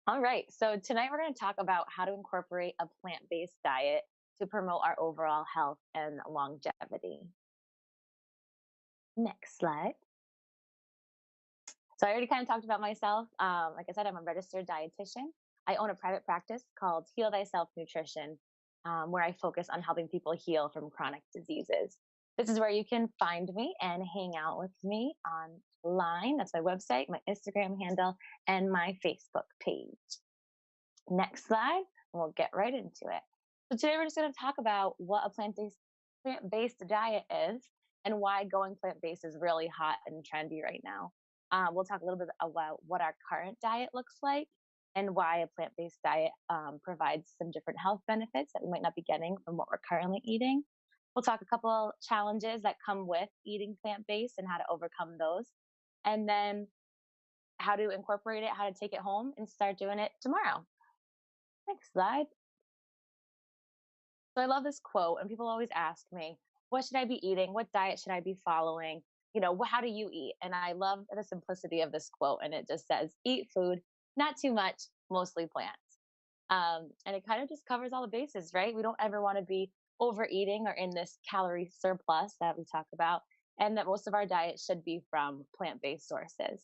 All right. So tonight we're going to talk about how to incorporate a plant-based diet to promote our overall health and longevity. Next slide. So I already kind of talked about myself. Like I said, I'm a registered dietitian. I own a private practice called Heal Thyself Nutrition, where I focus on helping people heal from chronic diseases. This is where you can find me and hang out with me online. That's my website, my Instagram handle, and my Facebook page. Next slide, and we'll get right into it. So today we're just going to talk about what a plant-based diet is and why going plant-based is really hot and trendy right now. We'll talk a little bit about what our current diet looks like and why a plant-based diet provides some different health benefits that we might not be getting from what we're currently eating. We'll talk a couple challenges that come with eating plant-based and how to overcome those, and then how to incorporate it, how to take it home and start doing it tomorrow. Next slide. So I love this quote, and people always ask me, what should I be eating? What diet should I be following? How do you eat? And I love the simplicity of this quote. And it just says, eat food, not too much, mostly plants. And it kind of just covers all the bases, right? We don't ever want to be overeating or in this calorie surplus that we talk about, and that most of our diet should be from plant based sources.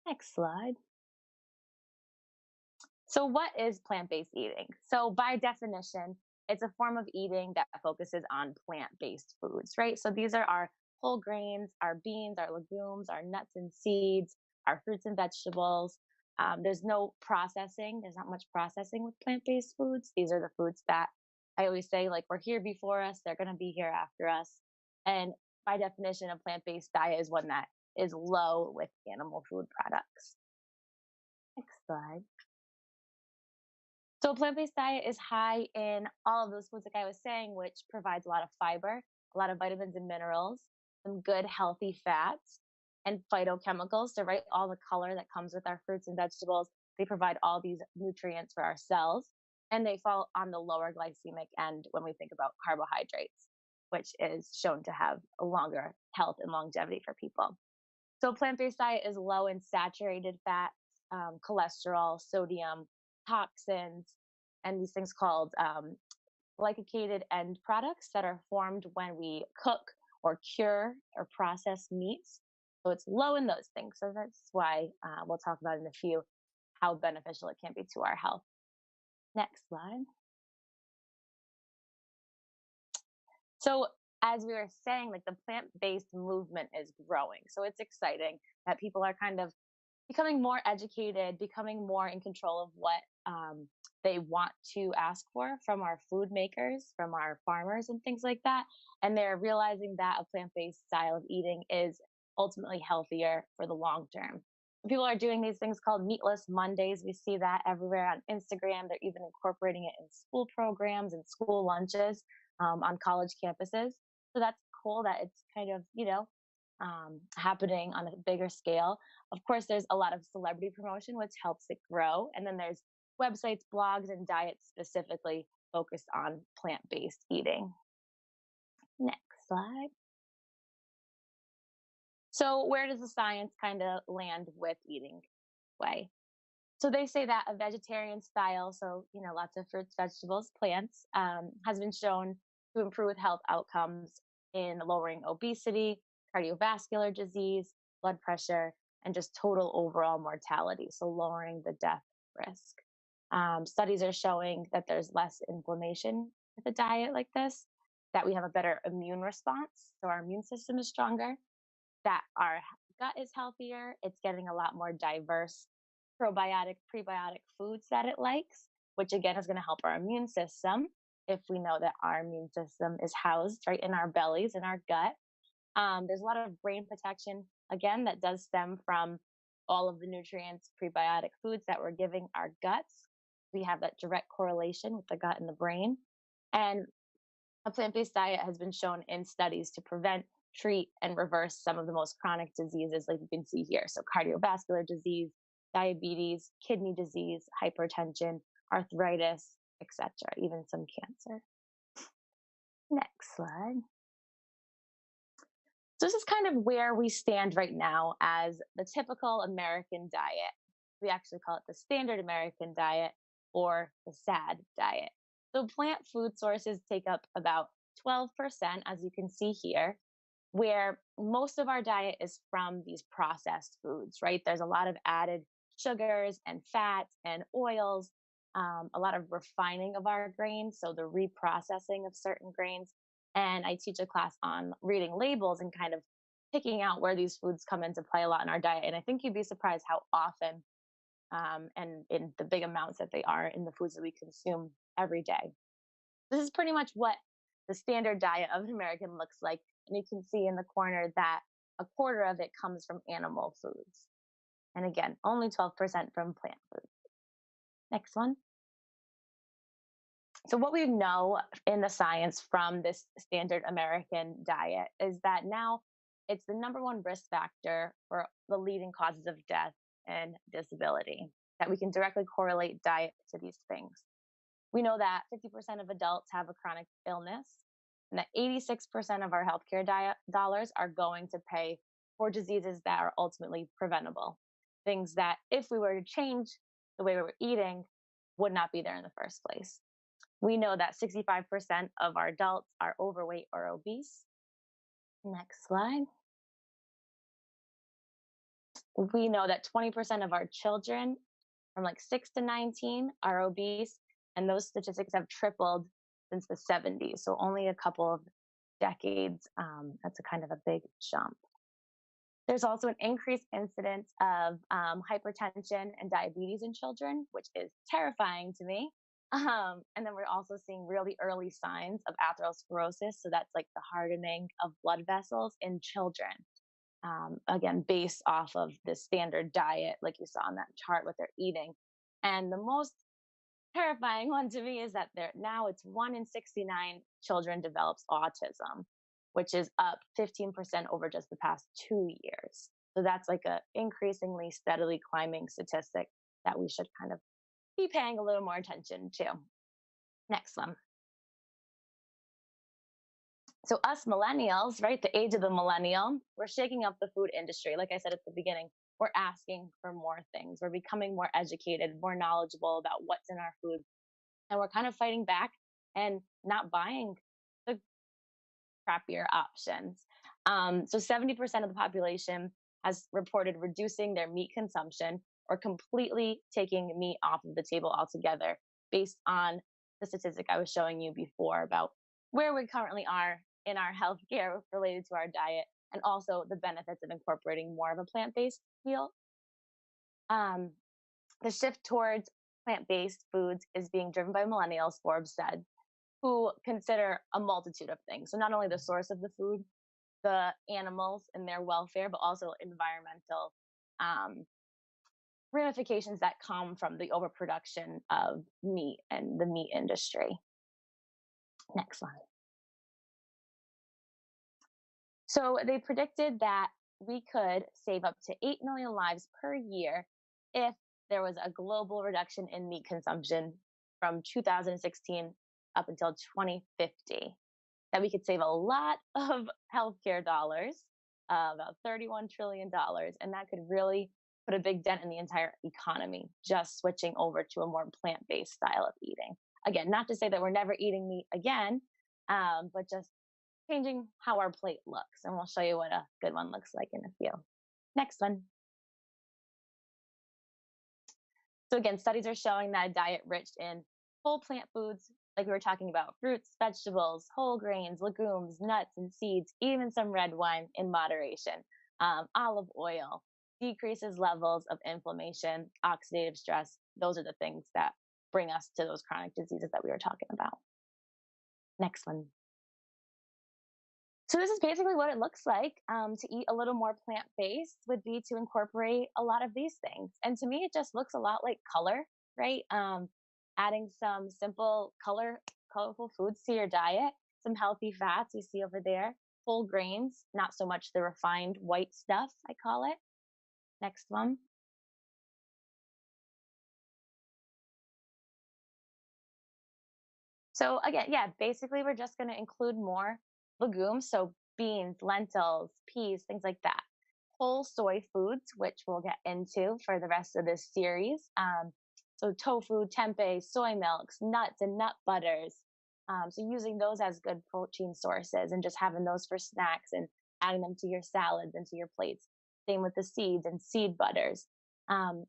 Next slide. So, what is plant based eating? So, by definition, it's a form of eating that focuses on plant based foods, right? So, these are our whole grains, our beans, our legumes, our nuts and seeds, our fruits and vegetables. There's no processing, there's not much processing with plant based foods. These are the foods that I always say, like, we're here before us, they're going to be here after us. And by definition, a plant based diet is one that is low with animal food products. Next slide. So a plant-based diet is high in all of those foods, like I was saying, which provides a lot of fiber, a lot of vitamins and minerals, some good healthy fats, and phytochemicals. So, right, all the color that comes with our fruits and vegetables, they provide all these nutrients for our cells, and they fall on the lower glycemic end when we think about carbohydrates, which is shown to have a longer health and longevity for people. So, plant-based diet is low in saturated fats, cholesterol, sodium, toxins, and these things called glycated end products that are formed when we cook or cure or process meats. So it's low in those things. So that's why we'll talk about in a few how beneficial it can be to our health. Next slide. So as we were saying, like the plant-based movement is growing. So it's exciting that people are kind of becoming more educated, becoming more in control of what they want to ask for from our food makers, from our farmers, and things like that. And they're realizing that a plant based style of eating is ultimately healthier for the long term. People are doing these things called meatless Mondays. We see that everywhere on Instagram. They're even incorporating it in school programs and school lunches on college campuses. So that's cool that it's kind of, happening on a bigger scale. Of course, there's a lot of celebrity promotion, which helps it grow. And then there's websites, blogs, and diets specifically focused on plant based eating. Next slide. So, where does the science kind of land with eating way? So, they say that a vegetarian style, so, lots of fruits, vegetables, plants, has been shown to improve health outcomes in lowering obesity, cardiovascular disease, blood pressure, and just total overall mortality. So, lowering the death risk. Studies are showing that there's less inflammation with a diet like this, that we have a better immune response. So, our immune system is stronger, that our gut is healthier. It's getting a lot more diverse probiotic, prebiotic foods that it likes, which again is going to help our immune system if we know that our immune system is housed right in our bellies, in our gut. There's a lot of brain protection, again, that does stem from all of the nutrients, prebiotic foods that we're giving our guts. We have that direct correlation with the gut and the brain. And a plant based diet has been shown in studies to prevent, treat, and reverse some of the most chronic diseases, like you can see here. So, cardiovascular disease, diabetes, kidney disease, hypertension, arthritis, etc., even some cancer. Next slide. So this is kind of where we stand right now as the typical American diet. We actually call it the standard American diet or the SAD diet. So plant food sources take up about 12%, as you can see here, where most of our diet is from these processed foods, right? There's a lot of added sugars and fats and oils, a lot of refining of our grains, so the reprocessing of certain grains. And I teach a class on reading labels and kind of picking out where these foods come into play a lot in our diet. And I think you'd be surprised how often and in the big amounts that they are in the foods that we consume every day. This is pretty much what the standard diet of an American looks like. And you can see in the corner that a quarter of it comes from animal foods. And again, only 12% from plant foods. Next one. So, what we know in the science from this standard American diet is that now it's the number one risk factor for the leading causes of death and disability, that we can directly correlate diet to these things. We know that 50% of adults have a chronic illness, and that 86% of our healthcare dollars are going to pay for diseases that are ultimately preventable. Things that, if we were to change the way we were eating, would not be there in the first place. We know that 65% of our adults are overweight or obese. Next slide. We know that 20% of our children from like 6 to 19 are obese, and those statistics have tripled since the 70s. So only a couple of decades. That's a kind of a big jump. There's also an increased incidence of hypertension and diabetes in children, which is terrifying to me. And then we're also seeing really early signs of atherosclerosis. So that's like the hardening of blood vessels in children. Again, based off of the standard diet, like you saw on that chart, what they're eating. And the most terrifying one to me is that now it's 1 in 69 children develops autism, which is up 15% over just the past 2 years. So that's like a increasingly steadily climbing statistic that we should kind of be paying a little more attention to. Next one. So us millennials, right, the age of the millennial, we're shaking up the food industry. Like I said at the beginning, we're asking for more things. We're becoming more educated, more knowledgeable about what's in our food. And we're kind of fighting back and not buying the crappier options. So 70% of the population has reported reducing their meat consumption or completely taking meat off of the table altogether, based on the statistic I was showing you before about where we currently are in our healthcare related to our diet, and also the benefits of incorporating more of a plant-based meal. Um, the shift towards plant-based foods is being driven by millennials, Forbes said, who consider a multitude of things. So not only the source of the food, the animals and their welfare, but also environmental ramifications that come from the overproduction of meat and the meat industry. Next slide. So they predicted that we could save up to 8 million lives per year if there was a global reduction in meat consumption from 2016 up until 2050. That we could save a lot of healthcare dollars, about $31 trillion, and that could really put a big dent in the entire economy, just switching over to a more plant-based style of eating. Again, not to say that we're never eating meat again, but just changing how our plate looks. And we'll show you what a good one looks like in a few. Next one. So again, studies are showing that a diet rich in whole plant foods, like we were talking about, fruits, vegetables, whole grains, legumes, nuts, and seeds, even some red wine in moderation, olive oil, decreases levels of inflammation, oxidative stress. Those are the things that bring us to those chronic diseases that we were talking about. Next one. So this is basically what it looks like. To eat a little more plant-based would be to incorporate a lot of these things. And to me, it just looks a lot like color, right? Adding some simple colorful foods to your diet, some healthy fats you see over there, whole grains, not so much the refined white stuff, I call it. Next one. So again, yeah, basically we're just going to include more legumes, so beans, lentils, peas, things like that. whole soy foods, which we'll get into for the rest of this series. So tofu, tempeh, soy milks, nuts, and nut butters. So using those as good protein sources and just having those for snacks and adding them to your salads and to your plates. Same with the seeds and seed butters.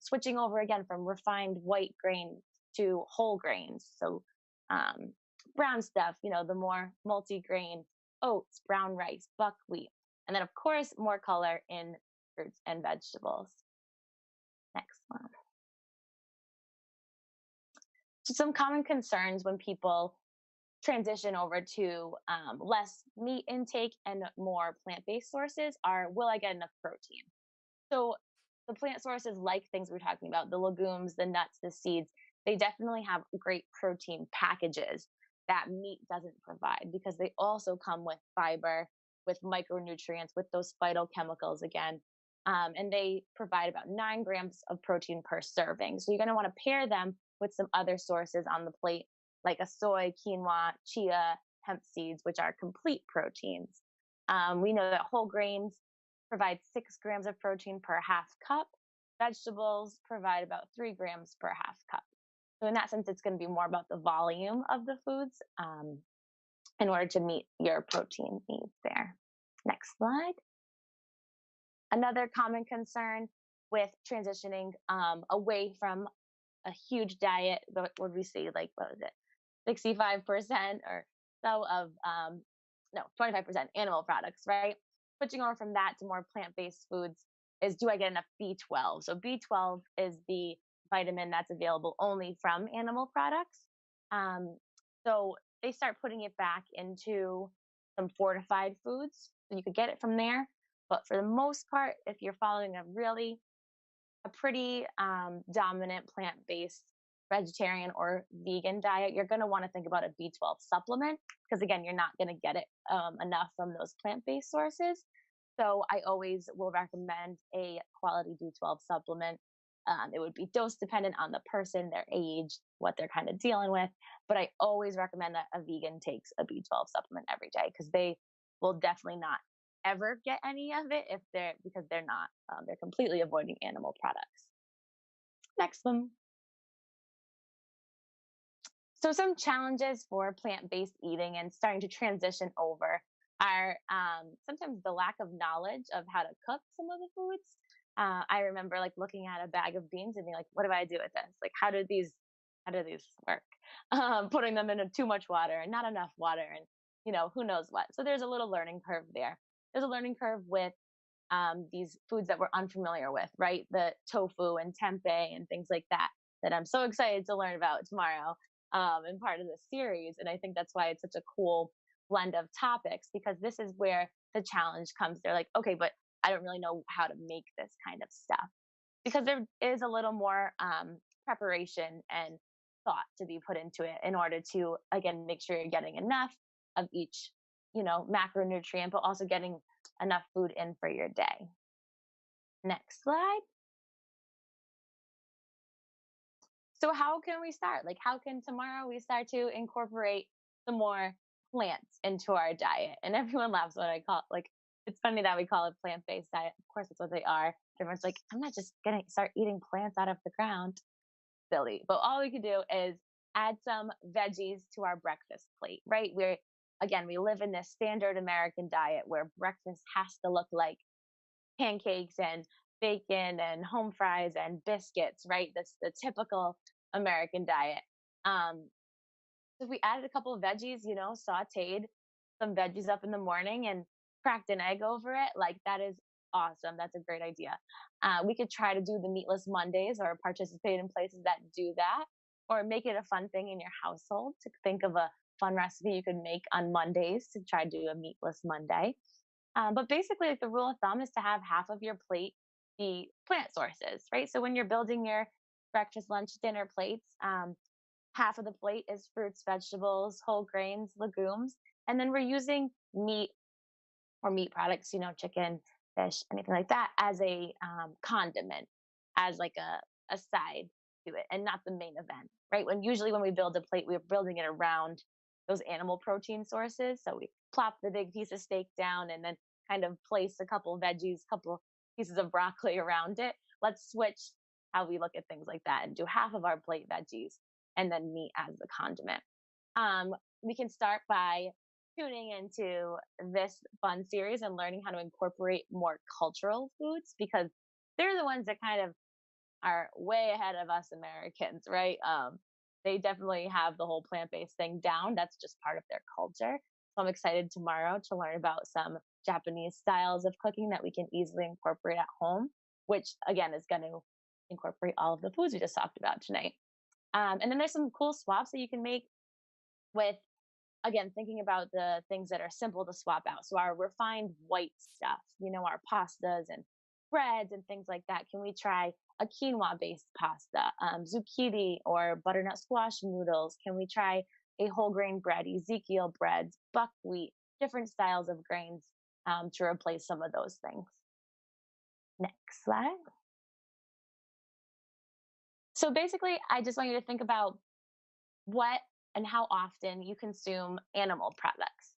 Switching over again from refined white grain to whole grains. So um, brown stuff, the more multi-grain oats, brown rice, buckwheat. And then, of course, more color in fruits and vegetables. Next one. So some common concerns when people transition over to less meat intake and more plant-based sources are, will I get enough protein? So the plant sources, like things we're talking about, the legumes, the nuts, the seeds, they definitely have great protein packages that meat doesn't provide because they also come with fiber, with micronutrients, with those phytochemicals again. And they provide about 9 grams of protein per serving. So you're going to want to pair them with some other sources on the plate, like a soy, quinoa, chia, hemp seeds, which are complete proteins. We know that whole grains provide 6 grams of protein per half cup. Vegetables provide about 3 grams per half cup. So in that sense, it's going to be more about the volume of the foods in order to meet your protein needs there. Next slide. Another common concern with transitioning away from a huge diet, what would we say, like, what was it, 65% or so of, no, 25% animal products, right? Switching over from that to more plant-based foods is, do I get enough B12? So B12 is the vitamin that's available only from animal products. So they start putting it back into some fortified foods. So you could get it from there. But for the most part, if you're following a pretty dominant plant-based vegetarian or vegan diet, you're going to want to think about a B12 supplement because, again, you're not going to get it enough from those plant-based sources. So I always will recommend a quality B12 supplement. It would be dose dependent on the person, their age, what they're kind of dealing with. But I always recommend that a vegan takes a B12 supplement every day because they will definitely not ever get any of it because they're not, they're completely avoiding animal products. Next one. So some challenges for plant-based eating and starting to transition over are sometimes the lack of knowledge of how to cook some of the foods. I remember like looking at a bag of beans and being like, what do I do with this? Like, how do these work? Putting them into too much water and not enough water and, who knows what. So there's a little learning curve there. There's a learning curve with these foods that we're unfamiliar with, right? The tofu and tempeh and things like that, that I'm so excited to learn about tomorrow and part of the series. And I think that's why it's such a cool blend of topics because this is where the challenge comes. They're like, okay, but I don't really know how to make this kind of stuff because there is a little more preparation and thought to be put into it in order to, again, make sure you're getting enough of each, macronutrient, but also getting enough food in for your day. Next slide. So how can we start? Like, how can tomorrow we start to incorporate some more plants into our diet? And everyone laughs when I call it, like, it's funny that we call it plant-based diet. Of course, it's what they are. Everyone's like, I'm not just going to start eating plants out of the ground. Silly. But all we can do is add some veggies to our breakfast plate, right? We live in this standard American diet where breakfast has to look like pancakes and bacon and home fries and biscuits, right? That's the typical American diet. So if we added a couple of veggies, sauteed some veggies up in the morning and cracked an egg over it, like that is awesome. That's a great idea. We could try to do the meatless Mondays or participate in places that do that, or make it a fun thing in your household to think of a fun recipe you could make on Mondays to try to do a meatless Monday. But basically, like the rule of thumb is to have half of your plate be plant sources, right? So when you're building your breakfast, lunch, dinner plates, half of the plate is fruits, vegetables, whole grains, legumes, and then we're using meat or meat products, chicken, fish, anything like that, as a condiment, as like a side to it, and not the main event, right? When we build a plate, we're building it around those animal protein sources. So we plop the big piece of steak down and then kind of place a couple veggies, couple pieces of broccoli around it. Let's switch how we look at things like that and do half of our plate veggies and then meat as the condiment. We can start by tuning into this fun series and learning how to incorporate more cultural foods because they're the ones that kind of are way ahead of us Americans, right? They definitely have the whole plant based thing down. That's just part of their culture. So I'm excited tomorrow to learn about some Japanese styles of cooking that we can easily incorporate at home, which again is going to incorporate all of the foods we just talked about tonight. And then there's some cool swaps that you can make with, again, thinking about the things that are simple to swap out. So our refined white stuff, our pastas and breads and things like that. Can we try a quinoa based pasta, zucchini or butternut squash noodles? Can we try a whole grain bread, Ezekiel breads, buckwheat, different styles of grains to replace some of those things? Next slide. So basically, I just want you to think about what and how often you consume animal products,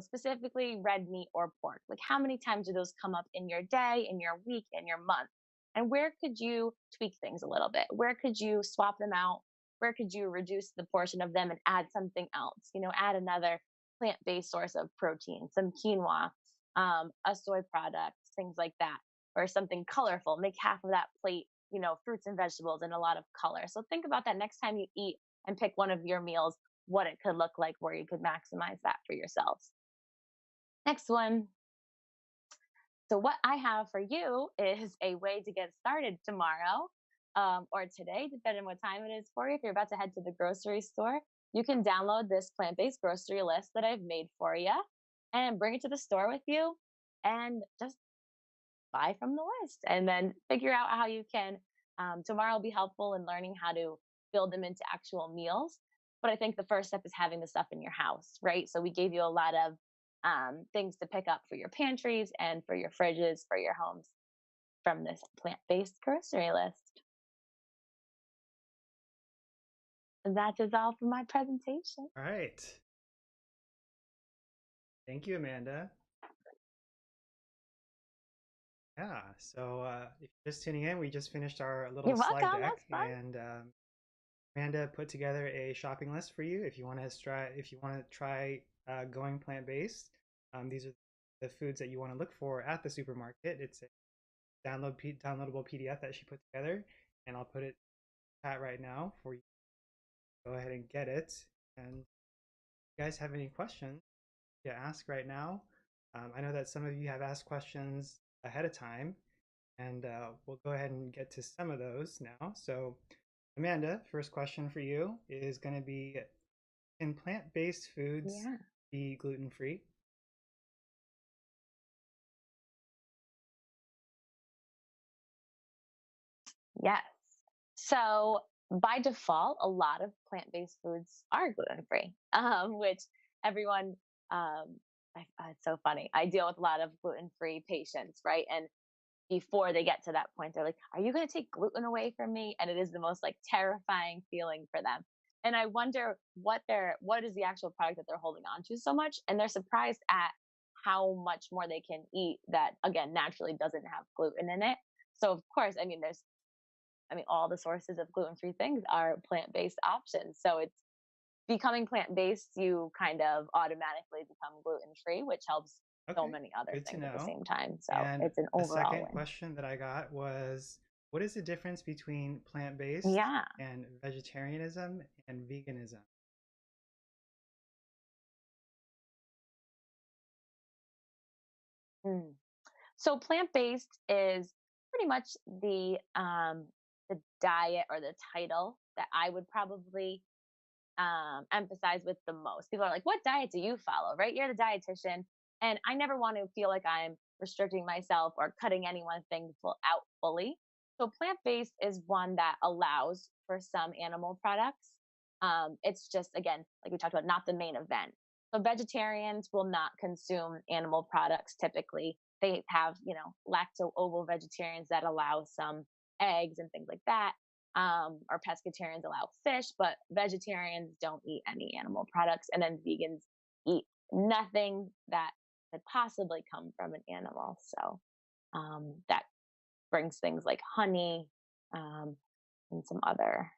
specifically red meat or pork. Like, how many times do those come up in your day, in your week, in your month? And where could you tweak things a little bit? Where could you swap them out? Where could you reduce the portion of them and add something else? Add another plant based source of protein, some quinoa, a soy product, things like that, or something colorful. Make half of that plate, fruits and vegetables and a lot of color. So think about that next time you eat and pick one of your meals, what it could look like where you could maximize that for yourselves. Next one. So, what I have for you is a way to get started tomorrow or today, depending on what time it is for you. If you're about to head to the grocery store, you can download this plant based grocery list that I've made for you and bring it to the store with you and just buy from the list and then figure out how you can. Tomorrow will be helpful in learning how to build them into actual meals. But I think the first step is having the stuff in your house, right? So we gave you a lot of things to pick up for your pantries and for your fridges, for your homes from this plant based grocery list. And that is all for my presentation. All right. Thank you, Amanda. Yeah, so if you're just tuning in, we just finished our little You're slide welcome. deck, That's fun. and Amanda put together a shopping list for you if you want to try going plant-based. These are the foods that you want to look for at the supermarket. It's a downloadable PDF that she put together, and I'll put it in chat right now for you. Go ahead and get it. And if you guys have any questions, yeah, ask right now. I know that some of you have asked questions ahead of time, and we'll go ahead and get to some of those now. So, Amanda, first question for you is going to be, can plant-based foods be gluten-free? Yes. So by default, a lot of plant-based foods are gluten-free, which everyone, it's so funny. I deal with a lot of gluten-free patients, right? And before they get to that point, they're like, "Are you going to take gluten away from me?" And it is the most like terrifying feeling for them. And I wonder what is the actual product that they're holding on to so much, and they're surprised at how much more they can eat that again naturally doesn't have gluten in it. So of course, all the sources of gluten-free things are plant-based options. So it's becoming plant-based, you kind of automatically become gluten-free, which helps so Okay, many other good to things at the know. same time. So And it's an the overall second win. question that I got was, what is the difference between plant-based Yeah. and vegetarianism and veganism? Mm. So plant-based is pretty much the diet or the title that I would probably emphasize with the most. People are like, "What diet do you follow?" Right? You're the dietitian, and I never want to feel like I'm restricting myself or cutting any one thing out fully. So plant based is one that allows for some animal products. It's just again, like we talked about, not the main event. So vegetarians will not consume animal products typically. They have, lacto ovo vegetarians that allow some eggs and things like that, or pescatarians allow fish, but vegetarians don't eat any animal products, and then vegans eat nothing that could possibly come from an animal. So that brings things like honey, um, and some other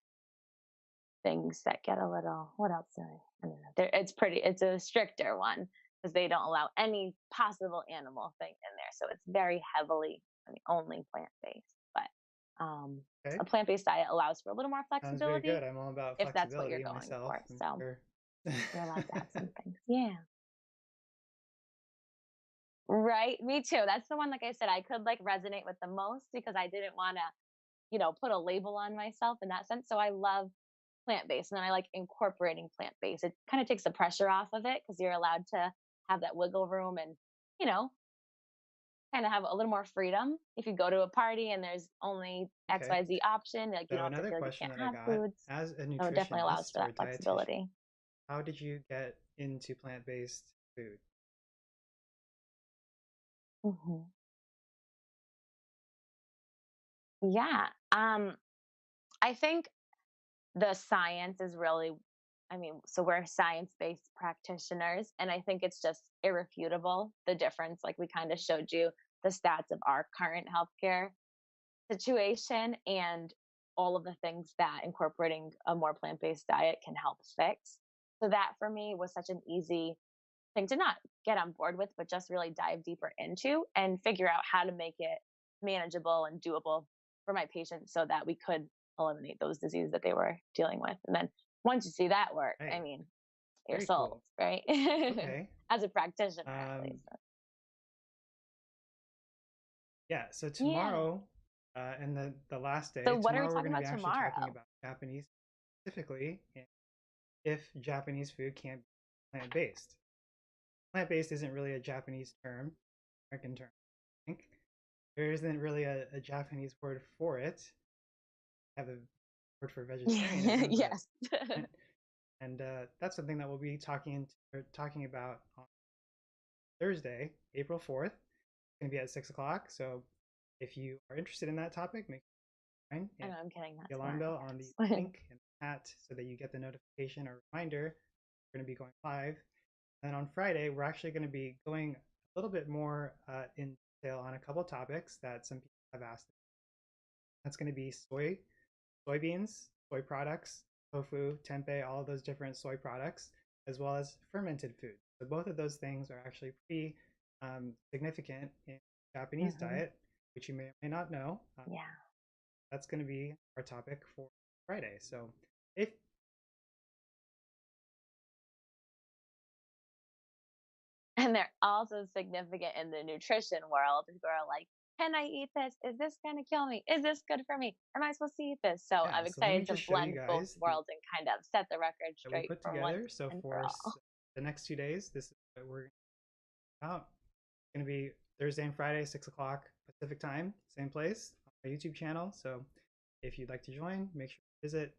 things that get a little, what else I don't know. It's a stricter one because they don't allow any possible animal thing in there. So it's very heavily, I mean, only plant-based. But Okay. a plant-based diet allows for a little more Sounds very good. flexibility I'm all about if that's what you're flexibility going myself. for. I'm So sure. you're allowed to have some things. Yeah. Right. Me too. That's the one, like I said, I could like resonate with the most because I didn't want to, put a label on myself in that sense. So I love plant-based, and then I like incorporating plant-based. It kind of takes the pressure off of it because you're allowed to have that wiggle room and, you know, kind of have a little more freedom. If you go to a party and there's only Okay. XYZ option, like you So don't have to another feel like you question can't that I have got, foods. as a So it definitely allows nutritionist for or a that dietitian, flexibility. how did you get into plant-based food? Hmm. Yeah. I think the science is really, I mean, so we're science-based practitioners, and I think it's just irrefutable the difference. Like we kind of showed you the stats of our current healthcare situation and all of the things that incorporating a more plant-based diet can help fix. So that for me was such an easy thing to not get on board with, but just really dive deeper into and figure out how to make it manageable and doable for my patients so that we could eliminate those diseases that they were dealing with. And then once you see that work, I Right. mean, you're Very sold, cool. right? Okay. As a practitioner, at Um, least. yeah, so Yeah. tomorrow, and the last So day, what are we tomorrow we're talking going to be about actually talking tomorrow? about Japanese specifically, and if Japanese food can't be plant-based. Plant-based isn't really a Japanese term, American term, I think. There isn't really a Japanese word for it. I have a word for vegetarianism, but Yes. and that's something that we'll be talking about on Thursday, April 4th. It's going to be at 6 o'clock. So if you are interested in that topic, make sure you join I and know I'm kidding, not the alarm tomorrow, bell of on the course. link and the hat so that you get the notification or reminder we're going to be going live. And on Friday, we're actually going to be going a little bit more in detail on a couple topics that some people have asked. That's going to be soybeans, soy products, tofu, tempeh, all of those different soy products, as well as fermented food. So both of those things are actually pretty significant in Japanese Hmm. diet, which you may or may not know. Yeah. That's going to be our topic for Friday. So if And they're also significant in the nutrition world who are like, can I eat this? Is this going to kill me? Is this good for me? Am I supposed to eat this? So yeah, I'm so let me excited to just show you blend both guys the worlds and kind of set the record that we straight put for once together. So and for for all. the next 2 days, this is what we're out. It's going to be Thursday and Friday, 6 o'clock Pacific time, same place on my YouTube channel. So if you'd like to join, make sure to visit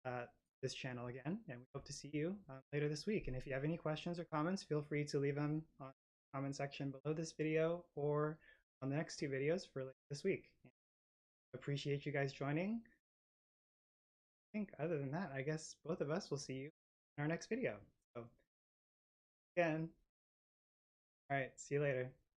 uh, this channel again, and we hope to see you later this week. And if you have any questions or comments, feel free to leave them on the comment section below this video or on the next two videos for later this week. Appreciate you guys joining. I think other than that, I guess both of us will see you in our next video. So again, all right, see you later.